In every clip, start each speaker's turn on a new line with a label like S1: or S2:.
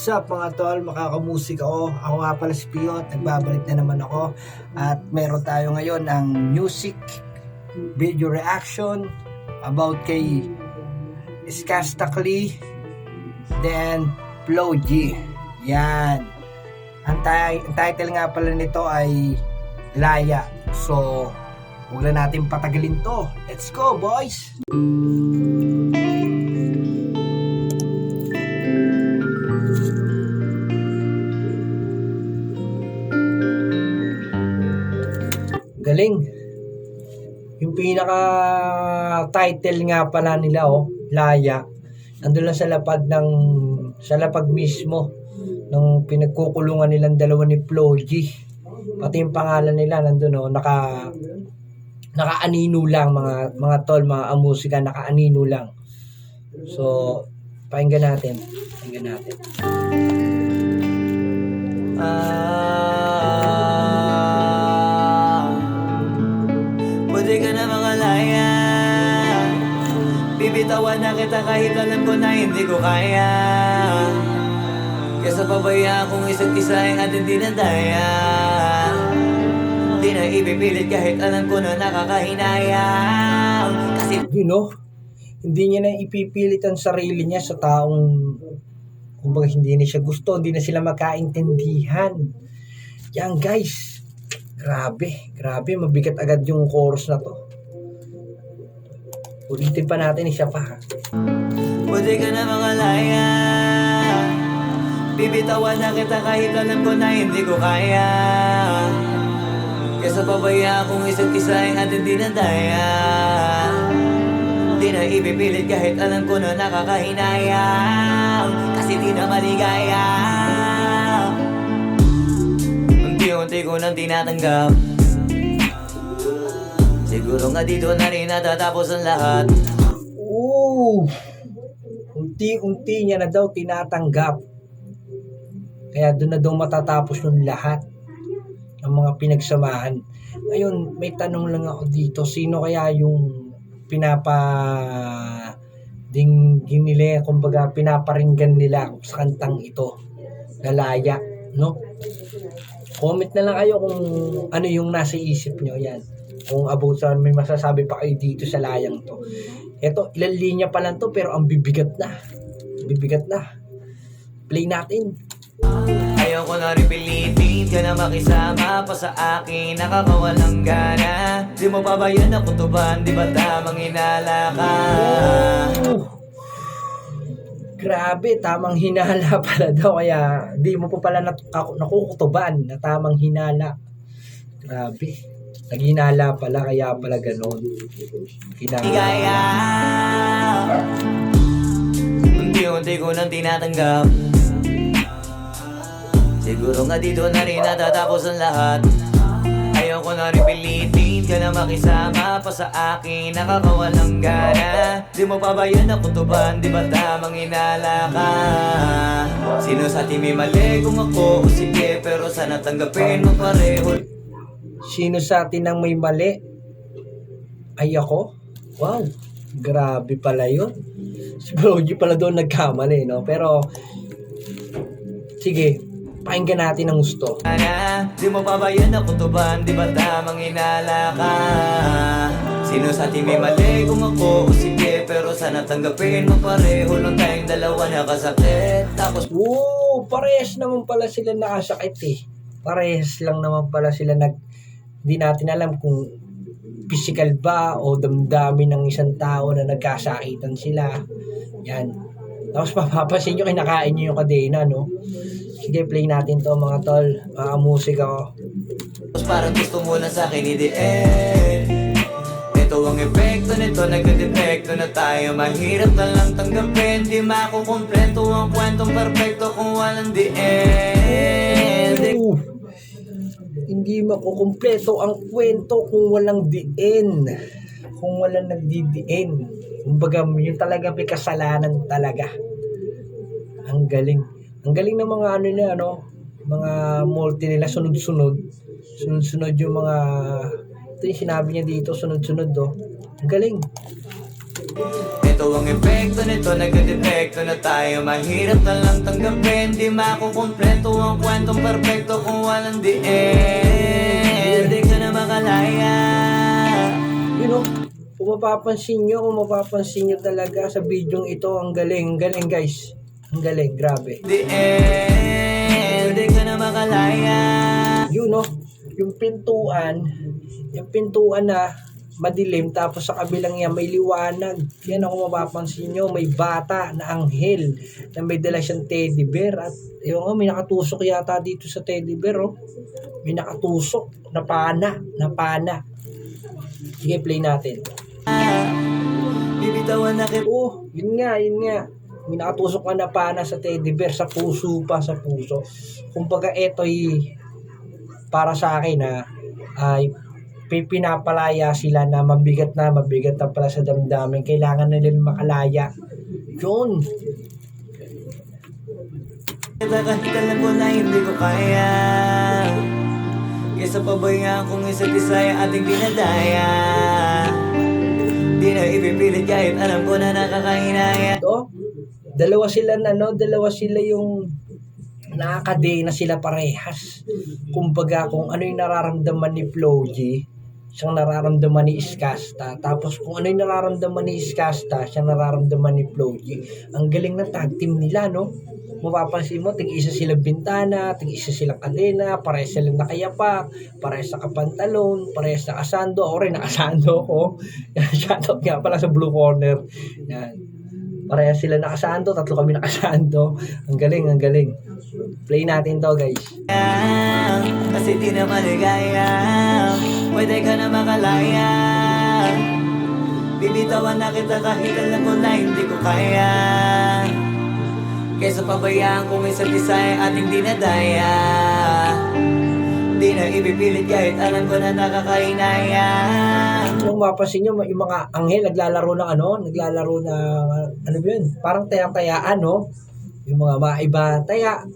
S1: What's up mga tol, makakamusik ako. Ako nga pala si Pio at nagbabalik na naman ako. At meron tayo ngayon ng music video reaction about kay Skastakli then Flo G. Yan. Ang title nga pala nito ay Laya. So, huwag na natin patagalin to. Let's go boys! Galing. Yung pinaka title nga pala nila Laya. Nandun lang sa lapag mismo ng pinagkukulungan nilang dalawa ni Flo G. Pati yung pangalan nila nandun naka-anino lang mga tol, mga amusika, naka-anino lang. So, pakinggan natin.
S2: Pwede ka na makalaya, bibitawan na kita kahit alam ko na hindi ko kaya. Kesa pabaya kung isa't isa ay ating dinadaya. Di na ipipilit kahit alam ko na nakakahinayang. Kasi
S1: hindi niya na ipipilit ang sarili niya sa taong kumbaga hindi na siya gusto, hindi na sila magkaintindihan. Yan guys, grabe, mabigat agad yung chorus na to. Ulitin pa natin isa pa.
S2: pwede ka na makalaya, bibitawan na kita kahit alam ko na hindi ko kaya. Kesa pabaya kung isa't isa ay ating dinadaya. Di na ipipilit kahit alam ko na nakakahinayang. Kasi di na maligaya. Unti-unti ko nang tinatanggap. Siguro nga dito na rin natatapos ang lahat.
S1: Unti-unti niya na daw tinatanggap. Kaya doon na daw matatapos yung lahat ng mga pinagsamahan. Ngayon, may tanong lang ako dito. Sino kaya yung dinggin nila, kumbaga pinaparinggan nila sa kantang ito na Laya, no? Comment na lang kayo kung ano yung nasa isip nyo. Yan, kung about sa may masasabi pa kayo dito sa layang to. Eto, ilang linya pa lang to pero ang bibigat na play natin.
S2: Ayaw ko na rin pilitin ka na makisama pa sa akin, nakakawalang gana. Di mo pa ba yan nakutuban, di ba tamang hinala ka?
S1: Grabe, tamang hinala pala daw. Kaya di mo pa pala nakukutuban na tamang hinala. Grabe, naghinala pala, kaya pala ganon.
S2: Higaya, unti-unti ko nang tinatanggap. Siguro nga dito na rin natatapos ang lahat. Ayaw ko na rin pilitin ka na makisama pa sa akin, nakakawalang gana. Di mo pa ba yan nakutuban, di ba tamang hinala ka? Sino sa atin may mali kung ako o sige, pero sana tanggapin mo pareho.
S1: Sino sa atin ang may mali? Ay ako? Wow, grabe pala yun. Si Flo G pala doon nagkamali, no? Pero sige, pakinggan natin ang gusto.
S2: Di mo pa ba yan nakutuban, di ba tamang hinala ka? Sino sa atin may mali kung ako o sige, pero sana tanggapin mo pareho lang tayong dalawa nakasakit. Tapos
S1: parehas naman pala sila nakasakit eh. Parehas lang naman pala sila di natin alam kung physical ba o damdamin ng isang tao na nagkasakitan sila. Yan. Tapos mapapasin nyo, kinakain nyo yung kadena, no? Sige, play natin to mga tol. Musik ako.
S2: parang gusto mo lang sa akin i-end. Ito ang epekto nito, nagdedepekto na tayo. Mahirap na lang tanggapin, di makukumpleto ang kwentong perfecto kung walang the end.
S1: Hindi makukumpleto ang kwento kung walang the end. Kung walang nagdi-the-end. Kumbaga, yun talaga may kasalanan talaga. Ang galing. Ang galing ng mga mga multi nila, sunod-sunod. Sunod-sunod yung mga, ito yung sinabi niya dito, sunod-sunod Ang galing.
S2: Ito ang epekto nito, nagdedepekto na tayo. Mahirap na lang tanggapin, di makukumpleto ang kwentong perfecto kung walang the end. Di ka na makalaya.
S1: You know, kung mapapansin nyo talaga sa bidyong ito, ang galing guys. Ang galing, grabe.
S2: The end, di ka na makalaya.
S1: You know, yung pintuan na madilim, tapos sa kabilang yan may liwanag. Yan ako mapapansin nyo, may bata na anghel na may dala siyang teddy bear. At yung may nakatusok yata dito sa teddy bear, oh. May nakatusok na pana. Sige, play natin.
S2: Bibitawan na kita.
S1: Oh, yun nga. May nakatusok na pana sa teddy bear, sa puso. Kumbaga eto'y para sa akin ay pinapalaya sila na mabigat na pala sa damdamin. Kailangan na nila makalaya. Yun.
S2: Kahit alam ko na hindi ko kaya, kaysa pabayaan kong isa't isa yung ating dinadaya. Di na ipipilit kahit alam ko na nakakahinaya.
S1: Ito, dalawa sila yung nakakadena sila parehas. Kumbaga kung ano yung nararamdaman ni Flo G, siyang nararamdaman ni Iskasta. Tapos kung ano yung nararamdaman ni Iskasta, siyang nararamdaman ni Flo G. Ang galing na tag team nila, no? Mapapansin mo, tig-isa silang bintana, tig-isa silang kadena, parehas silang nakayapak, parehas nakapantalon, parehas nakasando. Ako rin, nakasando ko. Shoutout nga pala sa Blue Corner. Yan. Parehas sila nakasando, 3 kami nakasando. Ang galing. Play natin to, guys.
S2: Kasi di na maligaya, pwede ka na makalaya. Bibitawan na kita kahit alam ko na hindi ko kaya, kaysa pabayaan kung isa't isa ay ating dinadaya. Di na ibipilit kahit alam ko na nakakahinaya.
S1: Kung mapapansin nyo, yung mga anghel naglalaro ng ano ba yun? Parang taya-tayaan, no? Yung mga maiba-taya,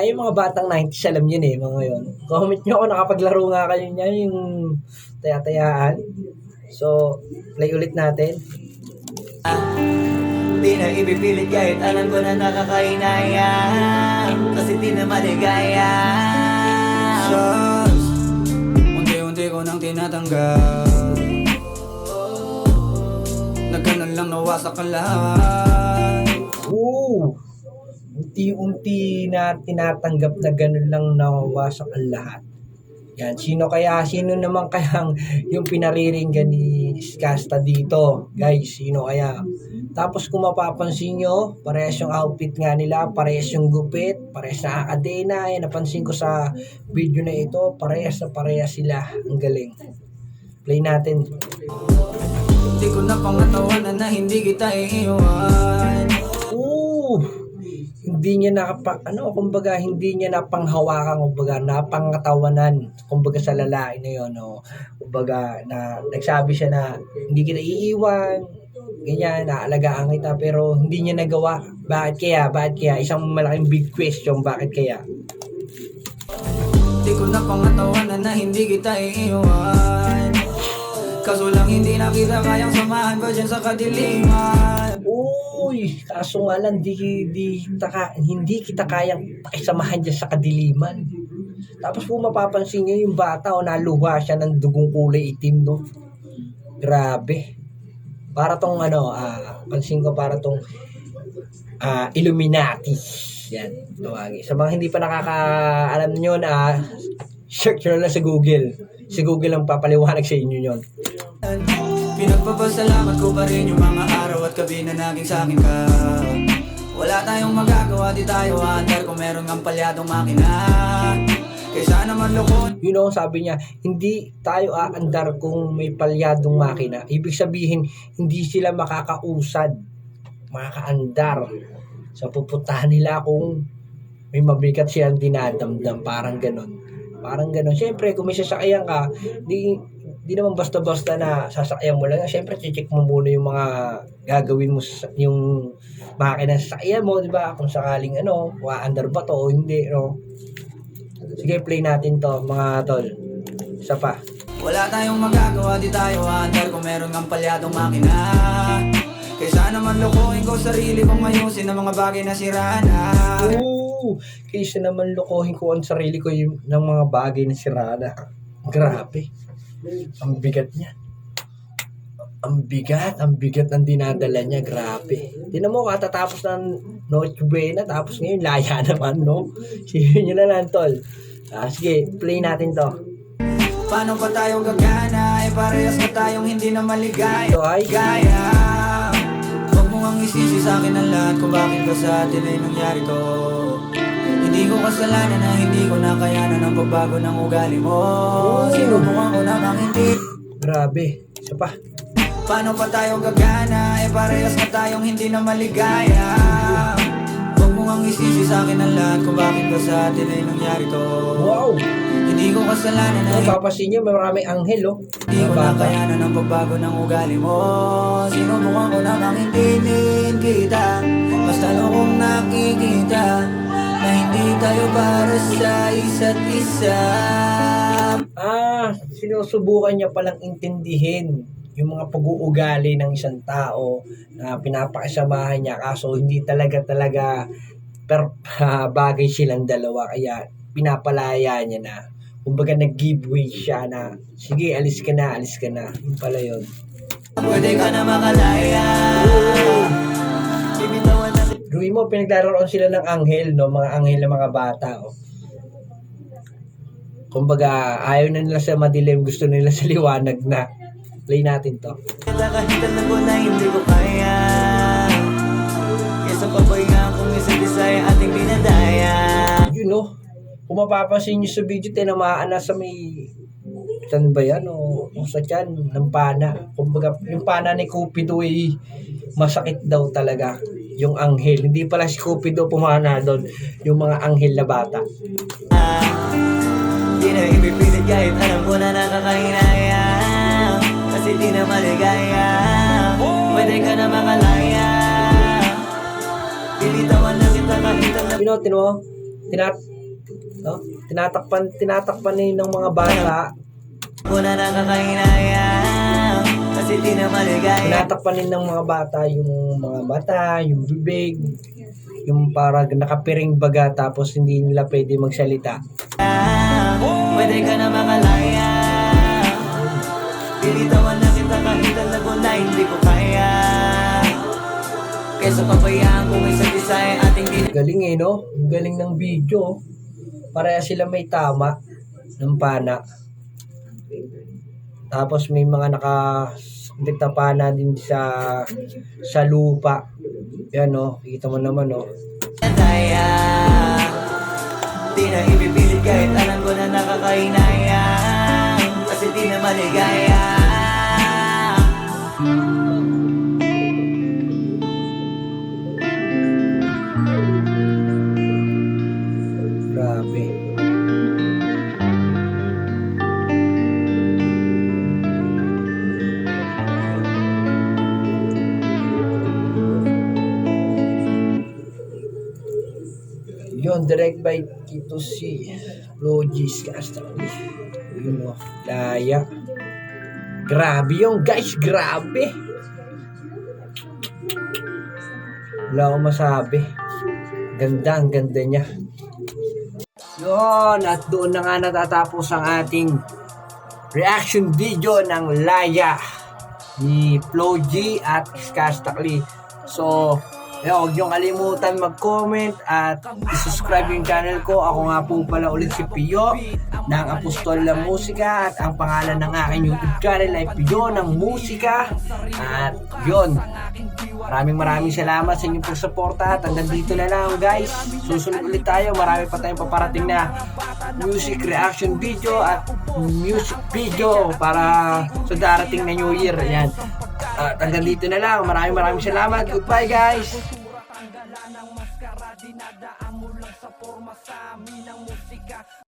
S1: yung mga batang 90s, alam yun mga yun. Comment nyo kung nakapaglaro nga kayo niya, yung taya-tayaan. So, play ulit natin.
S2: Di na ibipilit kahit alam ko na nakakahinaya, kasi di na maligaya. Shots, unti-unti ko nang tinatanggap, nagganon lang nawasak ang lahat.
S1: Unti-unti na tinatanggap na ganun lang nawawasak ang lahat. Yan, sino naman kayang yung pinariringgan ni Iskasta dito? Guys, sino kaya? Tapos kung mapapansin nyo, parehas yung outfit nga nila, parehas yung gupit, parehas na akadena. Napansin ko sa video na ito, parehas sila. Ang galing. Play natin.
S2: Di ko na pangatawanan na hindi kita iiwan.
S1: Hindi niya hindi niya napanghawakan, kumbaga napangatawanan, kumbaga sa lalaki na yun, no? Kumbaga na nagsabi siya na hindi kita iiwan, ganyan, naalagaan kita, pero hindi niya nagawa. Bakit kaya? Isang malaking big question, bakit kaya?
S2: Di ko na pangatawanan na hindi kita iiwan, kaso lang hindi na kita kayang samahan pa dyan sa kadiliman.
S1: Kaso nga lang, hindi kita kayang pakisamahan dyan sa kadiliman. Tapos kung mapapansin nyo, yung bata, naluha siya ng dugong kulay itim, no? Grabe. Para tong pansin ko, para tong Illuminati. Yan, tuwagi. Sa mga hindi pa nakakaalam nyo na, search nyo lang sa Google. Si Google ang papaliwanag sa inyo yun.
S2: Pinagpapasalamat ko pa rin yung mga araw at gabi na naging sa akin ka. Wala tayong magagawa, di tayo aandar kung meron ng palyadong makina. Kaysa naman lukon.
S1: Sabi niya, hindi tayo aandar kung may palyadong makina. Ibig sabihin, hindi sila makakausad, makakaandar sa pupuntahan nila kung may mabigat silang dinadamdam. Parang ganon. Siyempre, kung may sasakyan ka, di naman basta-basta na sasakyan mo lang. Siyempre, check mo muna yung mga gagawin mo yung makina sa sasakyan mo, di ba? Kung sakaling under ba to o hindi, no? Sige, play natin to, mga tol. Isa pa.
S2: Wala tayong magagawa, di tayo handal kung meron ng palyadong makina. Kaysa naman lokohin ko sarili kong ayusin ng mga bagay na sira na.
S1: Kaysa naman lokohin ko ang sarili ko ng mga bagay na sirana. Grabe. Ang bigat niya. Ang bigat ng dinadala niya. Grabe. Tinan mo, katatapos ng Noche Buena, tapos ngayon laya naman, no? Sige nyo na lang, tol. Sige, play natin to.
S2: Paano pa tayo gagana? Parehas na tayong hindi na maligaya.
S1: Ito ay
S2: Gaya, huwag mo ang isisi sa akin ang lahat kung bakit ba sa atin ay nangyari to. Hindi ko kasalanan na hindi ko nakayanan ang pagbago ng ugali mo. Sinubukan ko namang hindi.
S1: grabe. Isa pa.
S2: Paano pa tayo gagana? Parehas na tayong hindi na maligaya. Huwag mo ang isisi sa akin ang lahat kung bakit ba sa atin ay nangyari to.
S1: Wow.
S2: Hindi ko kasalanan na
S1: Papasin nyo, maraming anghel, oh.
S2: hindi ko nakayanan ang pagbago ng ugali mo. Sinubukan ko namang hindi din kita. Basta noong nakikita na hindi tayo para sa isa't isa.
S1: Sinusubukan niya palang intindihin yung mga pag-uugali ng isang tao na pinapakisamahan niya kaso hindi talaga bagay silang dalawa kaya pinapalaya niya na. Kumbaga nag-giveaway siya na sige, alis ka na. Yung pala yun.
S2: Pwede ka na makalaya. Bibitawan na.
S1: Gawin mo, pinaglaroon sila ng anghel, no? Mga anghel na mga bata, oh. Kumbaga, ayaw na nila sa madilim, gusto nila sa liwanag na. Play natin to.
S2: Kahit alam ko na hindi ko kaya. Kesa pabayaan kung isa't isa ay ating dinadaya.
S1: Yun, no? Kung mapapansin nyo sa video, tinamaan na sa may saan ba yan? O sa tiyan ng pana. Kumbaga, yung pana ni Cupido ay masakit daw talaga. Yung anghel. Hindi pala si Cupido pumana doon. Yung mga anghel na bata.
S2: Di na ipipilit kahit alam ko na nakakahinaya. Kasi di na maligaya. Pwede ka na makalaya. Pilitawan na kita kahit alam.
S1: Tino, tinatakpan ng mga bata.
S2: Ko na nakakahinaya. Kasi di na maligaya.
S1: Tinatakpan ng mga bata yung mga mata, yung bibig, yung parang nakapiring baga tapos hindi nila pwede magsalita.
S2: Pwede ka na makalaya. Pilitawan na kita kahit alam ko na hindi ko kaya. Kesa pabayaan kung isa't isa ay ating
S1: Galing eh, no? Ang galing ng video. Pareha sila may tama ng pana. Tapos may mga nakasabit na pana din sa lupa. Yan, no? Kita mo naman, no?
S2: daya. Di na ipipilit kahit alam ko na nakakahinaya. Kasi di na maligaya.
S1: Grabe. Yun, direct by Tito C. Logis, Castaño. Yun, o. Laya. Grabe yung guys, grabe. Wala akong masabi. Ganda, ang ganda niya. Yun, at doon na nga natatapos ang ating reaction video ng Laya ni Flo G at Skastakli. So, huwag niyong kalimutan mag-comment at i-subscribe yung channel ko. Ako nga po pala ulit si Pio ng Apostol ng Musika at ang pangalan ng aking YouTube channel ay Pio ng Musika. At yun, maraming salamat sa inyong pagsuporta at hanggang dito na lang guys. Susunod ulit tayo, marami pa tayong paparating na music reaction video at music video para sa darating na New Year. Ayan. At hanggang dito na lang. Maraming salamat. Goodbye guys. Dinadaan mo lang sa forma sa amin ng musika.